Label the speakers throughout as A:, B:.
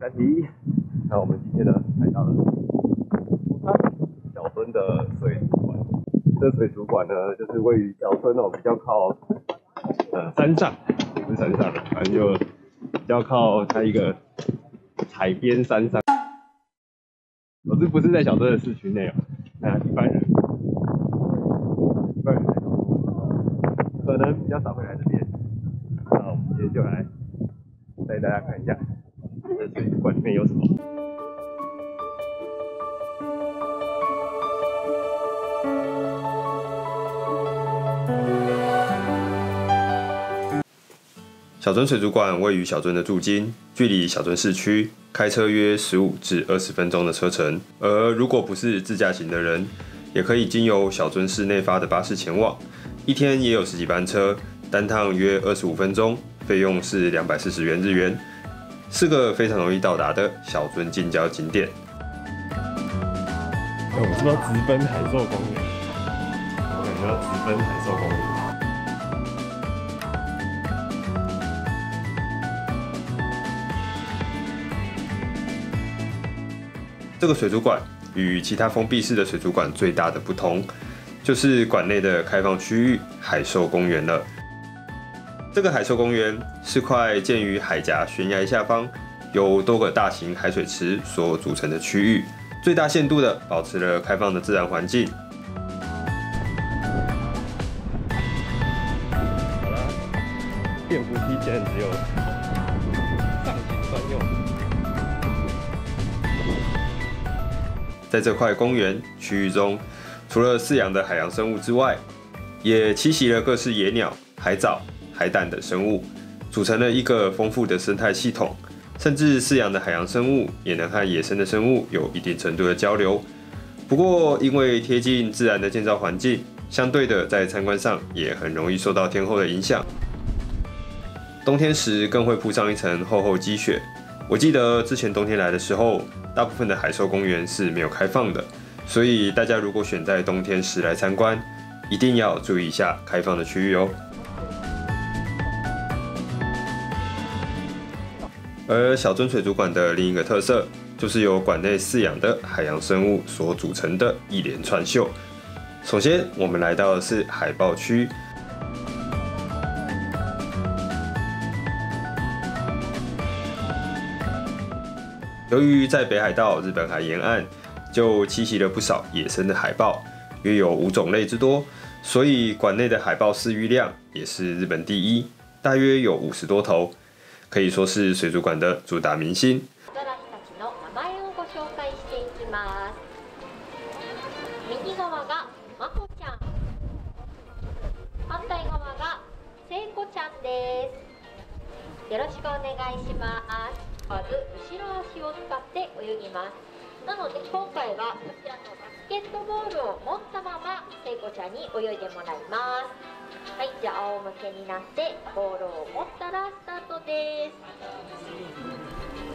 A: 三题。那我们今天呢来到了小樽的水族馆。这水族馆呢，就是位于小樽比较靠山上，也不是山上的，反正就比较靠它一个海边山上。这不是在小樽的市区内那一般人可能比较少会来这边。那我们今天就来带大家看一下这水族馆里面有什么。小樽水族馆位于小樽的筑金，距离小樽市区开车约15至20分钟的车程。而如果不是自驾型的人，也可以经由小樽市内发的巴士前往，一天也有10几班车，单趟约25分钟，费用是240元日元，是个非常容易到达的小樽近郊景点。我们是不是要直奔海兽公园？我感觉要直奔海兽公园。这个水族馆与其他封闭式的水族馆最大的不同，就是馆内的开放区域海兽公园了。这个海兽公园是块建于海峡悬崖下方，由多个大型海水池所组成的区域，最大限度的保持了开放的自然环境。好了，电扶梯现在只有上行专用。在这块公园区域中，除了饲养的海洋生物之外，也栖息了各式野鸟、海藻、海胆等生物，组成了一个丰富的生态系统。甚至饲养的海洋生物也能和野生的生物有一定程度的交流。不过，因为贴近自然的建造环境，相对的在参观上也很容易受到天候的影响。冬天时更会铺上一层厚厚积雪。我记得之前冬天来的时候，大部分的海兽公园是没有开放的，所以大家如果选在冬天时来参观，一定要注意一下开放的区域哦。而小樽水族馆的另一个特色，就是由馆内饲养的海洋生物所组成的一连串秀。首先，我们来到的是海豹区。由于在北海道日本海沿岸就栖息了不少野生的海豹，约有5种类之多，所以馆内的海豹饲育量也是日本第一，大约有50多頭，可以说是水族館的主打明星。
B: 右側がまほちゃん、反対側が聖子ちゃんです。よろしくお願いします。まず後ろ足を使って泳ぎます。なので今回はこちらのバスケットボールを持ったまま聖子ちゃんに泳いでもらいます。はい、じゃあ仰向けになってボールを持ったらスタートです。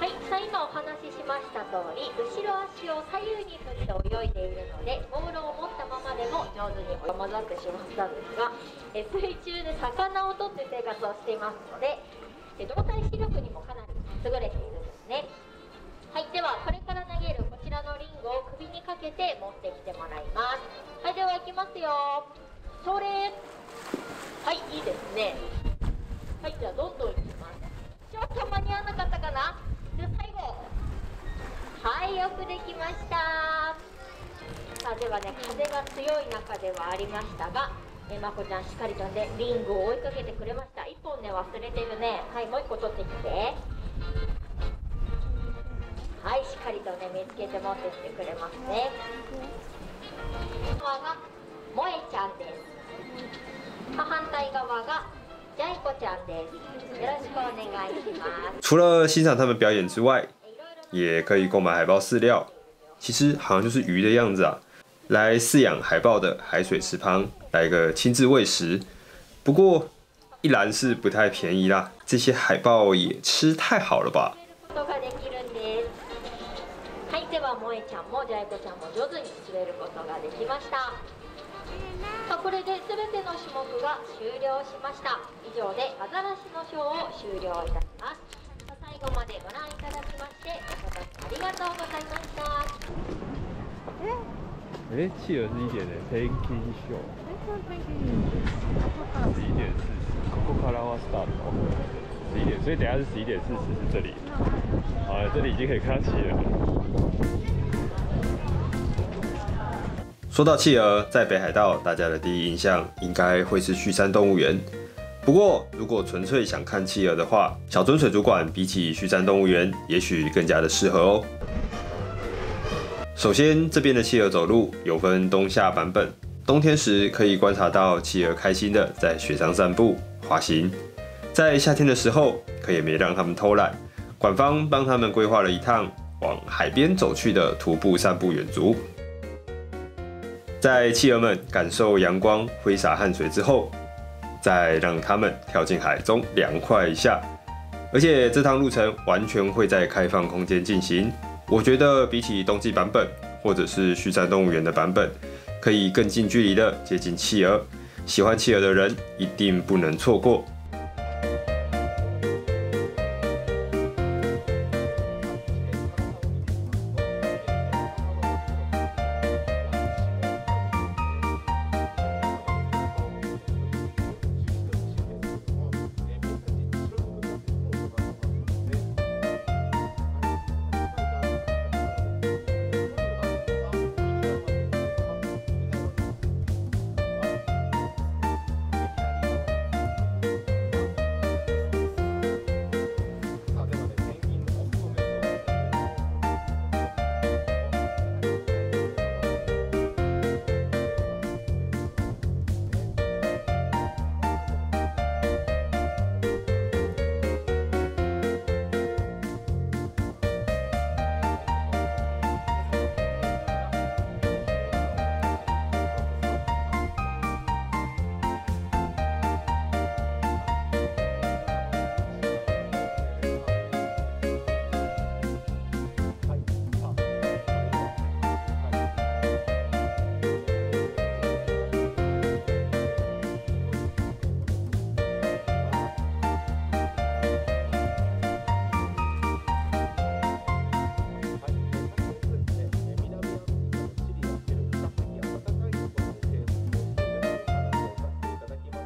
B: はい、さあ今お話ししました通り、後ろ足を左右に振って泳いでいるので、ボールを持ったままでも上手に混ざってしまったんですが、水中で魚を取って生活をしていますので、動体視力にもかなり優れているんですね。はい、ではこれから投げるこちらのリングを首にかけて持ってきてもらいます。はい、ではいきますよ。それ。はい、いいですね。はい、じゃあどんどんいきます。ちょっと間に合わなかったかな。で最後。はい、よくできました。さあではね、風が強い中ではありましたが、まこちゃんしっかりとねリングを追いかけてくれました。1本ね忘れてるね。はい、もう1個取ってきて。はい、しっかりとね見つけて持ってきてくれますね。側が萌えちゃんです。反対側がジャイコちゃんです。よろしくお願いします。
A: 除了欣赏他们表演之外，也可以购买海豹饲料，其实好像就是鱼的样子啊。来饲养海豹的海水池旁来个亲自喂食，不过一来是不太便宜啦，这些海豹也吃太好了吧。
B: はい、では萌えちゃんもジャイコちゃんも上手に滑ることができました。これで全ての種目が終了しました。以上でアザラシのショーを終了いたします。最後までご覧いただきまして
A: 哎，企鹅是1点的 ，Tanking Show。11:40，ここからはスタート。11点，所以等下是11:40是这里。好了，这里已经可以看到企鹅了。说到企鹅，在北海道，大家的第一印象应该会是旭山动物园。不过，如果纯粹想看企鹅的话，小樽水族馆比起旭山动物园，也许更加的适合哦。首先，这边的企鹅走路有分冬夏版本，冬天时可以观察到企鹅开心的在雪上散步、滑行；在夏天的时候，可也没让他们偷懒，馆方帮他们规划了一趟往海边走去的徒步散步远足。在企鹅们感受阳光挥洒汗水之后，再让他们跳进海中凉快一下。而且这趟路程完全会在开放空间进行，我觉得比起冬季版本或者是旭山动物园的版本，可以更近距离的接近企鹅。喜欢企鹅的人一定不能错过。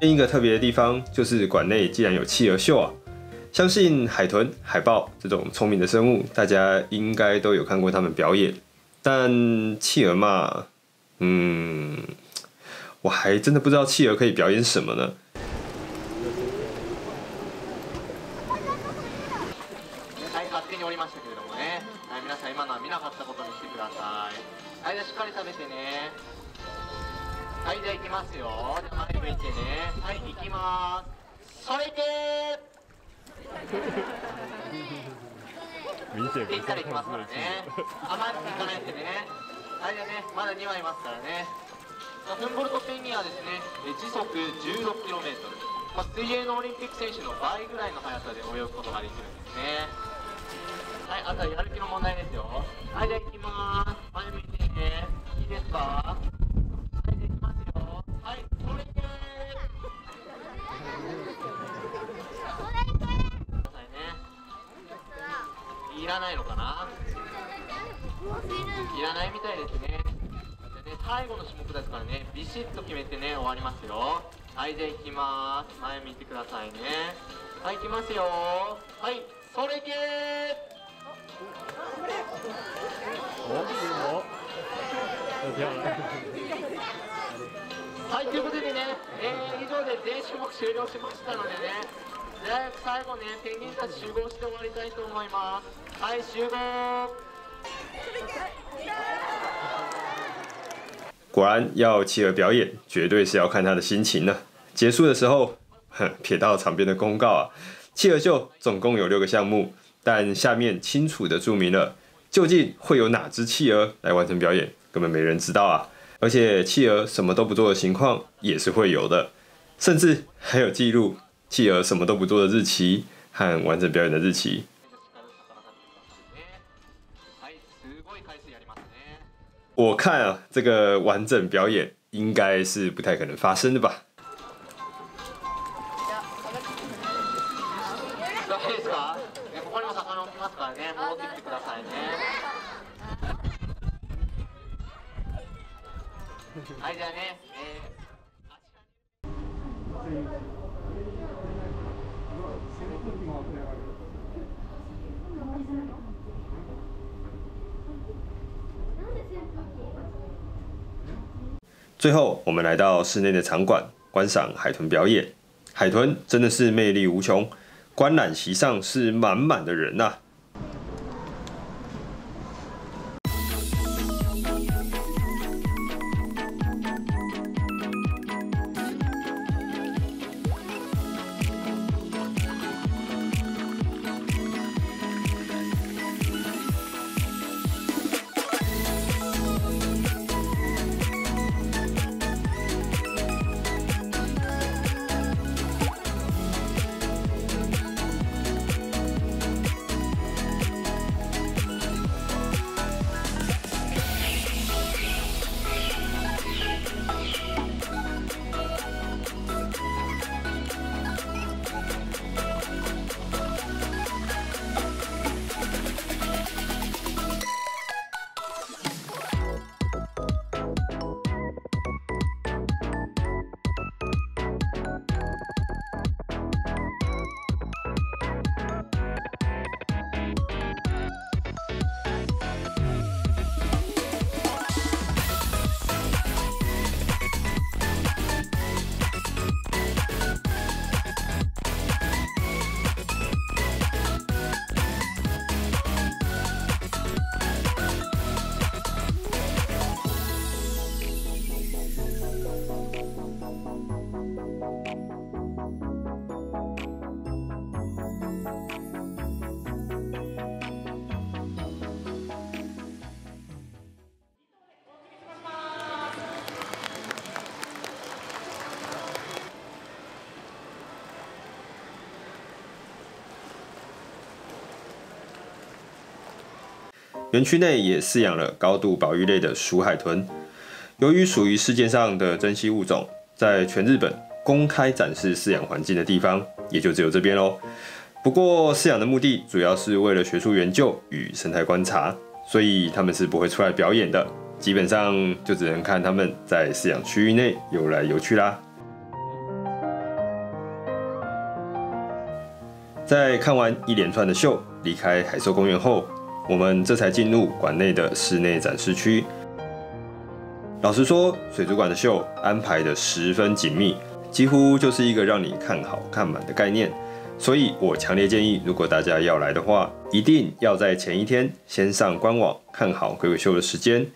A: 另一个特别的地方就是馆内竟然有企鹅秀啊！相信海豚、海豹这种聪明的生物，大家应该都有看过他们表演。但企鹅嘛，我还真的不知道企鹅可以表演什么呢。
C: はい、勝手に降りましたけれどもね。はい、皆さん今のは見なかったことにしてください。はい、じゃあしっかり食べてね。はい、じゃあ行きますよ。じゃあ前向いてね。はい、行きます。それでー行ったら行きますからね。あまり行かないでね。はい、じゃあね、まだ2羽いますからね。フンボルトペンギンはですね、時速 16km。水泳のオリンピック選手の倍ぐらいの速さで泳ぐことができるんですね。はい、あとはやる気の問題ですよ。はい、じゃあ行きまーす。前向いてね。いいですか？はい、できますよ。はい、それでーいらないのかな？いらないみたいですね。でね、最後の種目ですからね、ビシッと決めてね、終わりますよ。はい、じゃあ行きまーす。前見てくださいね。はい、行きますよ。はい、それでーはい、ということでね、以上で全種目終了しましたのでね、最後ね、ペンギンたち集合して終わりたいと思います。はい、集合。
A: 果然要企鹅表演，绝对是要看他的心情呢。结束的时候，瞥到场边的公告啊，企鹅秀总共有6个项目，但下面清楚的注明了，究竟会有哪只企鹅来完成表演，根本没人知道啊。而且企鹅什么都不做的情况也是会有的，甚至还有记录企鹅什么都不做的日期和完整表演的日期。我看啊，这个完整表演应该是不太可能发生的吧。
C: はい、じゃあね、
A: 最后，我们来到室内的场馆观赏海豚表演。海豚真的是魅力无穷，观览席上是满满的人呐、园区内也饲养了高度保育类的鼠海豚。由于属于世界上的珍稀物种，在全日本公开展示饲养环境的地方也就只有这边咯。不过饲养的目的主要是为了学术研究与生态观察，所以他们是不会出来表演的，基本上就只能看他们在饲养区域内游来游去啦。在看完一连串的秀，离开海兽公园后，我们这才进入馆内的室内展示区。老实说，水族馆的秀安排得十分紧密，几乎就是一个让你看好看满的概念。所以我强烈建议，如果大家要来的话，一定要在前一天先上官网看好鬼鬼秀的时间。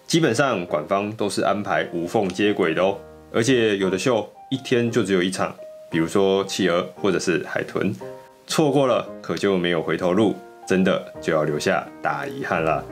A: 基本上馆方都是安排无缝接轨的哦，而且有的秀一天就只有一场，比如说企鹅或者是海豚，错过了可就没有回头路。真的就要留下大遗憾了。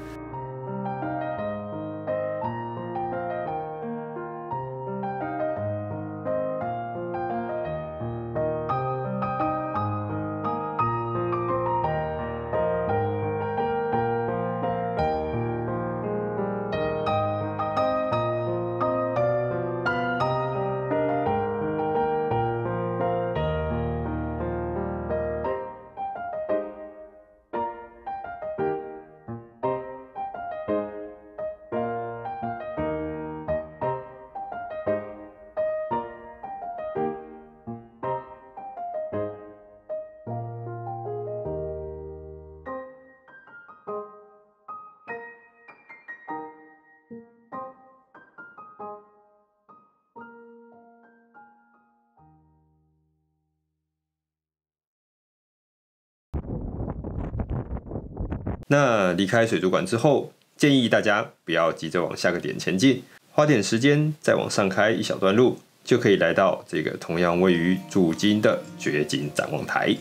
A: 那离开水族馆之后，建议大家不要急着往下个点前进，花点时间再往上开一小段路，就可以来到这个同样位于筑金的绝景展望台。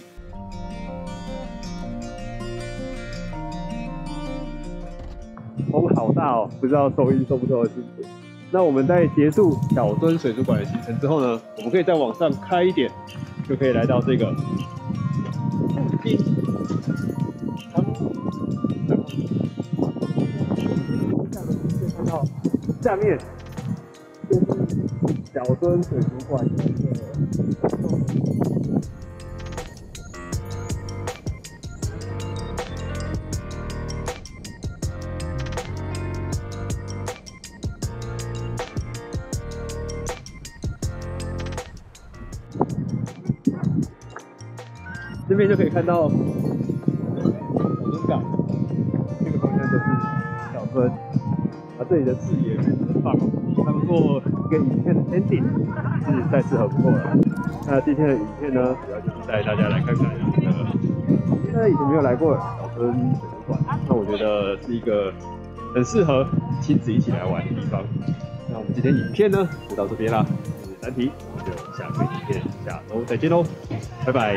D: 风好大哦，不知道收音收不收得清楚。那我们在结束小樽水族馆的行程之后呢，我们可以再往上开一点，就可以来到这个筑金。下面就是小樽水族馆的一个。这边就可以看到小樽港，这个方向就是小樽，这里的视野非常的棒，当做一个影片的 ending 是再适合不过了。那今天的影片呢，主要就是带大家来看看大家以前没有来过小樽水族馆，那我觉得是一个很适合亲子一起来玩的地方。那我们今天影片呢就到这边啦，我是三提，我们就下个影片下周再见喽，拜拜。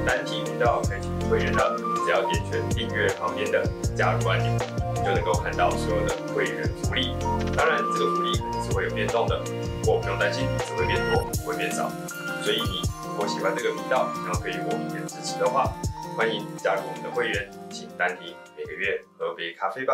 A: 单体频道开启会员了，只要点选订阅旁边的加入按钮，就能够看到所有的会员福利。当然，这个福利可能是会有变动的，不过不用担心，只会变多，不会变少。所以你如果喜欢这个频道，想要给予我一点支持的话，欢迎加入我们的会员，请单提每个月喝杯咖啡吧。